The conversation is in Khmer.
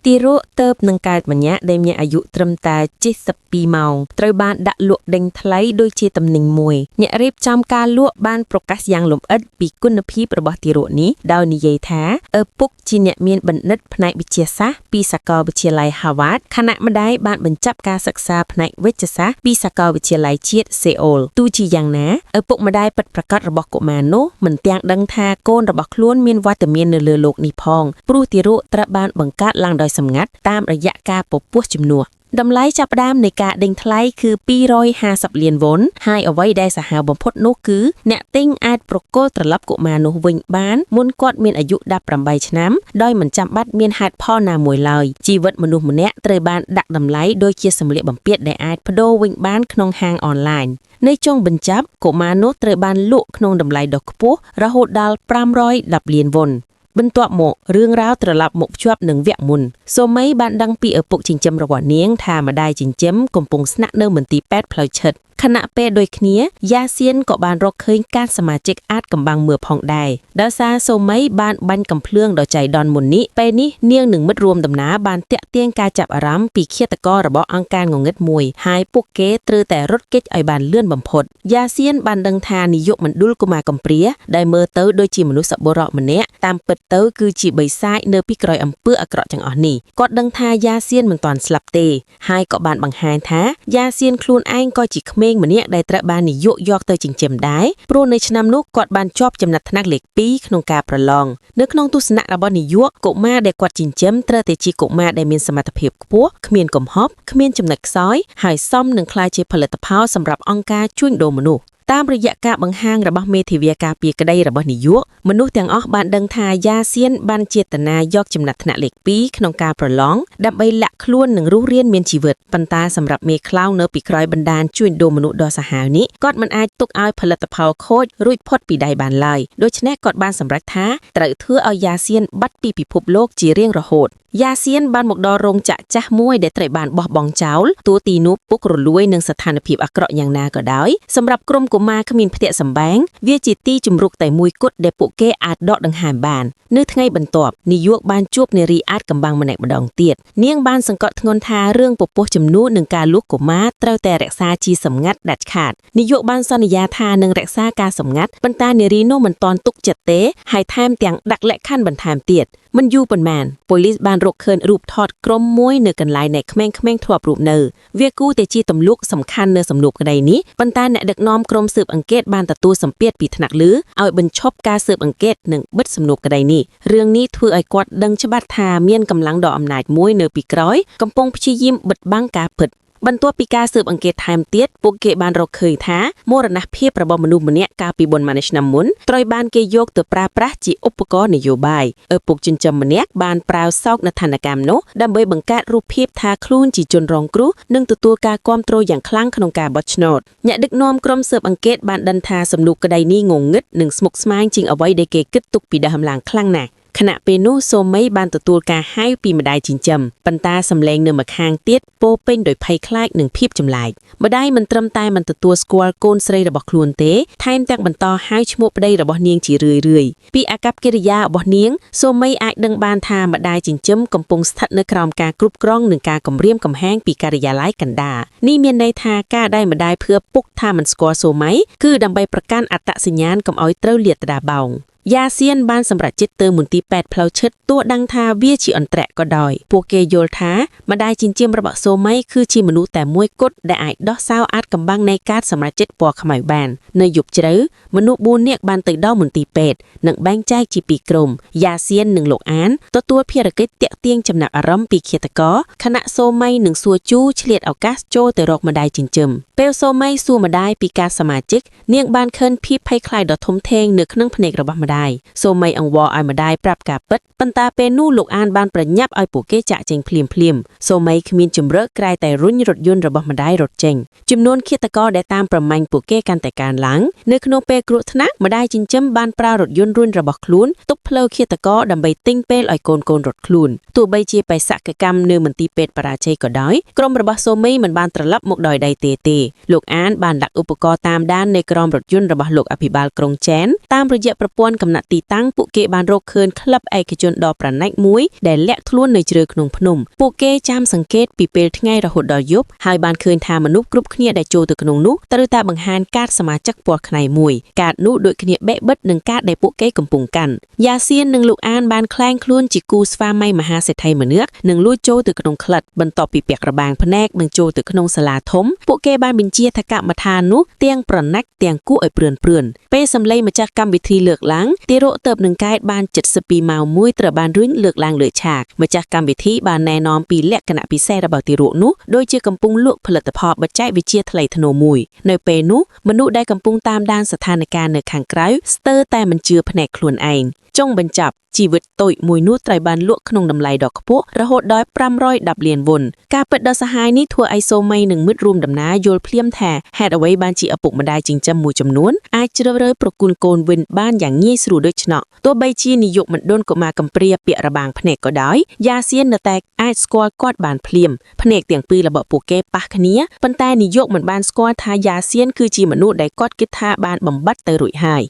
ទីរក់ទៅនឹងកើតម្នាក់ដែលមានអាយុត្រឹមតែ72ម៉ោងត្រូវបានដាក់លក់ដេញថ្លៃដូចជាតំណែងមួយអ្នករៀបចំការលក់បានប្រកាសយ៉ាងលម្អិតពីគុណភាពរបស់ទីរក់នេះដោយនិយាយថាឪពុកជាអ្នកមានបណ្ឌិតផ្នែកវិទ្យាសាស្ត្រពីសាកលវិទ្យាល័យ Harvard ខណៈម្ដាយបានបញ្ចប់ការសិក្សាផ្នែកវេជ្ជសាស្ត្រពីសាកលវិទ្យាល័យជាតិសេអ៊ូលទោះជាយ៉ាងណាឪពុកម្ដាយពិតប្រាកដរបស់កុមារនោះមិនទាំងដឹងថាកូនរបស់ខ្លួនមានវត្តមាននៅលើโลกនេះផងព្រោះទីរក់ត្រូវបានបង្កើតឡើងដោយសម្ងាត់តាមរយៈការពពុះជំនួសតម្លៃចាប់ផ្ដើមនៃការដេញថ្លៃគឺ250លានវ៉ុនហើយអ្វីដែលសាហាវបំផុតនោះគឺអ្នកទិញអាចប្រគល់ត្រឡប់កុមារនោះវិញបានមុនគាត់មានអាយុ18ឆ្នាំដោយមិនចាំបាច់មានហេតុផលណាមួយឡើយជីវិតមនុស្សម្នាក់ត្រូវបានដាក់តម្លៃដូចជាសម្លៀកបំពាក់ដែលអាចប្ដូរវិញបានក្នុងហាងអនឡាញនៅចុងបញ្ចប់កុមារនោះត្រូវបានលក់ក្នុងតម្លៃដ៏ខ្ពស់រហូតដល់510លានវ៉ុនបន្ទាប់មករឿងរ៉ាវត្រឡប់មកភ្ជាប់នឹងវគ្គមុនសូមីបានដឹងពីឪពុកចិញ្ចឹមរបស់នាងថាម្ដាយចិញ្ចឹមកំពុងស្នាក់នៅមន្ទីរពេទ្យផ្លូវឈិតខណៈពេលដូចគ្នាយ៉ាសៀនក៏បានរកឃើញការសមាជិកអាចកំបាំងមើលផងដែរដោយសារសូមីបានបាញ់កំភ្លើងដ៏ចៃដន្យមុននេះពេលនេះនាងនិងមិត្តរួមដំណើរបានតាក់ទាញការចាប់អារម្មណ៍ពីឃាតកររបស់អង្គការងងឹតមួយហើយពួកគេត្រូវតែរត់គេចឲ្យបានលឿនបំផុតយ៉ាសៀនបានដឹងថានាយកមណ្ឌលកុមារកំព្រាដែលមើលទៅដូចជាមនុស្សសប្បុរសម្នាក់តាមពិតទៅគឺជាបិសាចនៅពីក្រោយអំពើអាក្រក់ទាំងអស់នេះគាត់ដឹងថាយ៉ាសៀនមិនទាន់ស្លាប់ទេហើយក៏បានបង្ហាញថាយ៉ាសៀនខ្លួនឯងក៏ជាក្មេងម្នាក់ដែលត្រូវបាននាយកយកទៅចិញ្ចឹមដែរព្រោះនៅឆ្នាំនោះគាត់បានជាប់ចំណាត់ថ្នាក់លេខ2ក្នុងការប្រឡងនៅក្នុងទស្សនៈរបស់នាយកកុមារដែលគាត់ចិញ្ចឹមត្រូវតែជាកុមារដែលមានសមត្ថភាពខ្ពស់គ្មានកំហុសគ្មានចំណុចខ្សោយហើយសមនឹងក្លាយជាផលិតផលសម្រាប់អង្គការជួញដូរមនុស្សតាមរយៈការបង្ហាញរបស់មេធាវីការពារក្តីរបស់នាយកមនុស្សទាំងអស់បានដឹងថាយ៉ាសៀនបានចេតនាយកចំណាត់ថ្នាក់លេខ2ក្នុងការប្រឡងដើម្បីលាក់ខ្លួននិងរស់រានមានជីវិតប៉ុន្តែសម្រាប់មេខ្លោងនៅពីក្រោយបណ្ដាញជួញដូរមនុស្សដ៏សាហាវនេះគាត់មិនអាចទុកឲ្យផលិតផលខូចរួចផុតពីដៃបានឡើយដូច្នេះគាត់បានសម្រេចថាត្រូវធ្វើឲ្យយ៉ាសៀនបាត់ពីពិភពលោកជារៀងរហូតយ៉ាសៀនបានមកដល់រោងចក្រចាស់មួយដែលត្រូវបានបោះបង់ចោលទូទីនោះពុករលួយនឹងស្ថានភាពអាក្រក់យ៉ាងណាក៏ដោយសម្រាប់ក្រុមកុមារគ្មានផ្ទះសម្បែងវាជាទីជម្រកតែមួយគត់ដែលពួកគេអាចដកដង្ហើមបាននៅថ្ងៃបន្ទាប់នាយកបានជួបនារីអាចកំបាំងម្នាក់ម្ដងទៀតនាងបានសង្កត់ធ្ងន់ថារឿងពពុះចំនួននឹងការលួចកុមារត្រូវតែរក្សាជាសម្ងាត់ដាច់ខាតនាយកបានសន្យាថានឹងរក្សាការសម្ងាត់ប៉ុន្តែនារីនោះមិនទាន់ទុកចិត្តទេហើយថែមទាំងដាក់លក្ខខណ្ឌបន្ថែមទៀតមិនយូរប៉ុន្មានប៉ូលីសបានរកឃើញរូបថតក្រុមមួយនៅកន្លែងដែលក្មេងៗធ្លាប់រូបនៅវាគូតែជាទម្លុកសំខាន់នៅសំណួរក្តីនេះប៉ុន្តែអ្នកដឹកនាំក្រុមស៊ើបអង្កេតបានទទួលសម្ពាធពីថ្នាក់លើឲ្យបញ្ឈប់ការស៊ើបអង្កេតនិងបិទសំណួរក្តីនេះរឿងនេះធ្វើឲ្យគាត់ដឹងច្បាស់ថាមានកម្លាំងដ៏អំណាចមួយនៅពីក្រោយកំពុងព្យាយាមបិទបាំងការពិតបន្ទាប់ពីការស៊ើបអង្កេតថែមទៀតពួកគេបានរកឃើញថាមរណភាពរបស់មនុស្សម្នាក់កាលពី4ម៉ោងឆ្នាំមុនត្រូវបានគេយកទៅប្រើប្រាស់ជាឧបករណ៍នយោបាយឪពុកចិញ្ចឹមម្នាក់បានប្រើសោកនាដកម្មនោះដើម្បីបង្កើតរូបភាពថាខ្លួនជាជនរងគ្រោះនិងទទួលការគាំទ្រយ៉ាងខ្លាំងក្នុងការបោះឆ្នោតអ្នកដឹកនាំក្រុមស៊ើបអង្កេតបានដឹងថាសំណួរក្តីនេះងងឹតនិងស្មុគស្មាញជាងអ្វីដែលគេគិតទុកពីដើមឡើងខ្លាំងណាស់ខណៈពេលនោះសូមីបានទទួលការហៅពីម្ដាយចិញ្ចឹមប៉ុន្តែសម្លេងនៅម្ខាងទៀតពោពេញដោយភ័យខ្លាចនិងភាពចម្លែកម្ដាយមិនត្រឹមតែមិនទទួលស្គាល់កូនស្រីរបស់ខ្លួនទេថែមទាំងបន្តហៅឈ្មោះប្តីរបស់នាងជារឿយៗពីអាកប្បកិរិយារបស់នាងសូមីអាចដឹងបានថាម្ដាយចិញ្ចឹមកំពុងស្ថិតនៅក្រោមការគ្រប់គ្រងនិងការគំរាមកំហែងពីការិយាល័យកណ្ដាលនេះមានន័យថាការដែលម្ដាយភឿពុកថាមិនស្គាល់សូមីគឺដើម្បីប្រកាន់អត្តសញ្ញាណកុំឲ្យត្រូវលាតត្រដាបោងយ៉ាសៀនបានសម្រេចចិត្តទៅមន្ទីរពេទ្យផ្លូវឈិតទោះដឹងថាវាជាអន្ត្រៈក៏ដោយពួកគេយល់ថាម្ដាយចិញ្ចឹមរបស់សូមីគឺជាមនុស្សតែមួយគត់ដែលអាចដោះសោអាចកំបាំងនៃការសម្រេចចិត្តពណ៌ខ្មៅបាននៅយប់ជ្រៅមនុស្ស4នាក់បានទៅដល់មន្ទីរពេទ្យនិងបែងចែកជា2ក្រុមយ៉ាសៀននិងលោកអានទទួលភារកិច្ចតាក់ទាញចំណាប់អារម្មណ៍ពីឃាតករខណៈសូមីនិងសួរជូឆ្លៀតឱកាសចូលទៅរកម្ដាយចិញ្ចឹមពេលសូមីសួរម្ដាយពីការសមាជិកនាងបានឃើញភាពភ័យខ្លាចដ៏ធំធេងនៅក្នុងភ្នែករបស់ម្ដាយសូមីអង្វរឲ្យម្ដាយប្រាប់ការពិតប៉ុន្តែពេលនោះលោកអានបានប្រញាប់ឲ្យពួកគេចាក់ចេញភ្លាមសូមីគ្មានជំរឿក្រែតែរុញរថយន្តរបស់ម្ដាយរត់ចេញចំនួនឃាតករដែលតាមប្រមាញ់ពួកគេកាន់តែកើនឡើងនៅក្នុងពេលគ្រោះថ្នាក់ម្ដាយចិញ្ចឹមបានប្រើរថយន្តរុញរបស់ខ្លួនទប់ផ្លូវឃាតករដើម្បីទិញពេលឲ្យកូនរត់ខ្លួនទោះបីជាបេសកកម្មនៅមន្ទីរពេទ្យបរាជ័យក៏ដោយក្រុមរបស់សូមីមិនបានត្រឡប់មកដោយដៃទេលោកអានបានដាក់ឧបករណ៍តាមដាននៅក្រោមរថយន្តរបស់លោកអភិបាលក្រុងចែនតាមរយៈប្រព័ន្ធកំ កំណត់ទីតាំងពួកគេបានរកឃើញក្លឹបឯកជនដ៏ប្រណិតមួយដែលលាក់ខ្លួននៅជ្រៅក្នុងភ្នំពួកគេចាំសង្កេតពីពេលថ្ងៃរហូតដល់យប់ហើយបានឃើញថាមនុស្សគ្រប់គ្នាដែលចូលទៅក្នុងនោះត្រូវតែបង្ហាញកាតសមាជិកពណ៌ខ្នៃមួយកាតនោះដូចគ្នាបែកបិទនឹងកាតដែលពួកគេកំពុងកាន់យ៉ាសៀននិងលោកអានបានក្លែងខ្លួនជាគូស្វាមីមហាសេដ្ឋីម្នាក់និងលួចចូលទៅក្នុងក្លិតបន្ទាប់ពីពាក់របាំងភ្នែកនិងចូលទៅក្នុងសាលាធំពួកគេបានបញ្ជាថាកម្មដ្ឋាននោះទាំងប្រណិតទាំងគួរឲ្យព្រឿនពេលសម្លេងម្ចាស់កម្មវិធីលើកឡើងទារកទៅនឹងកែតបាន72ម៉ោងមួយត្រូវបានរុញលើកឡើងលើឆាកម្ចាស់កម្មវិធីបានណែនាំពីលក្ខណៈពិសេសរបស់ទារកនោះដូចជាកំពុងលក់ផលិតផលបច្ចេកវិទ្យាថ្លៃថ្នូរមួយនៅពេលនោះមនុស្សដែលកំពុងតាមដានស្ថានភាពនៅខាងក្រៅស្ទើរតែមិនជឿភ្នែកខ្លួនឯងចុងបញ្ចប់ជីវិតតូចមួយនោះត្រូវបានលក់ក្នុងតម្លៃដ៏ខ្ពស់រហូតដល់510លានវុនការពិតដ៏សាហាយនេះធ្វើឲ្យសូមីនិងមិត្តរួមដំណើរយល់ភ្លាមថាហេតុអ្វីបានជាឪពុកម្ដាយចិញ្ចឹមមួយចំនួនអាចជ្រើសរើសប្រគល់កូនវិញបានយ៉ាងងាយស្រួលដូច្នោះទោះបីជានាយកមណ្ឌលកុមារកំព្រាពាក់របាំងភ្នែកក៏ដោយយ៉ាសៀននៅតែអាចស្គាល់គាត់បានភ្លាមភ្នែកទាំងពីររបស់ពួកគេប៉ះគ្នាប៉ុន្តែនាយកមិនបានស្គាល់ថាយ៉ាសៀនគឺជាមនុស្សដែលគាត់គិតថាបានបំបត្តិទៅរួចហើយ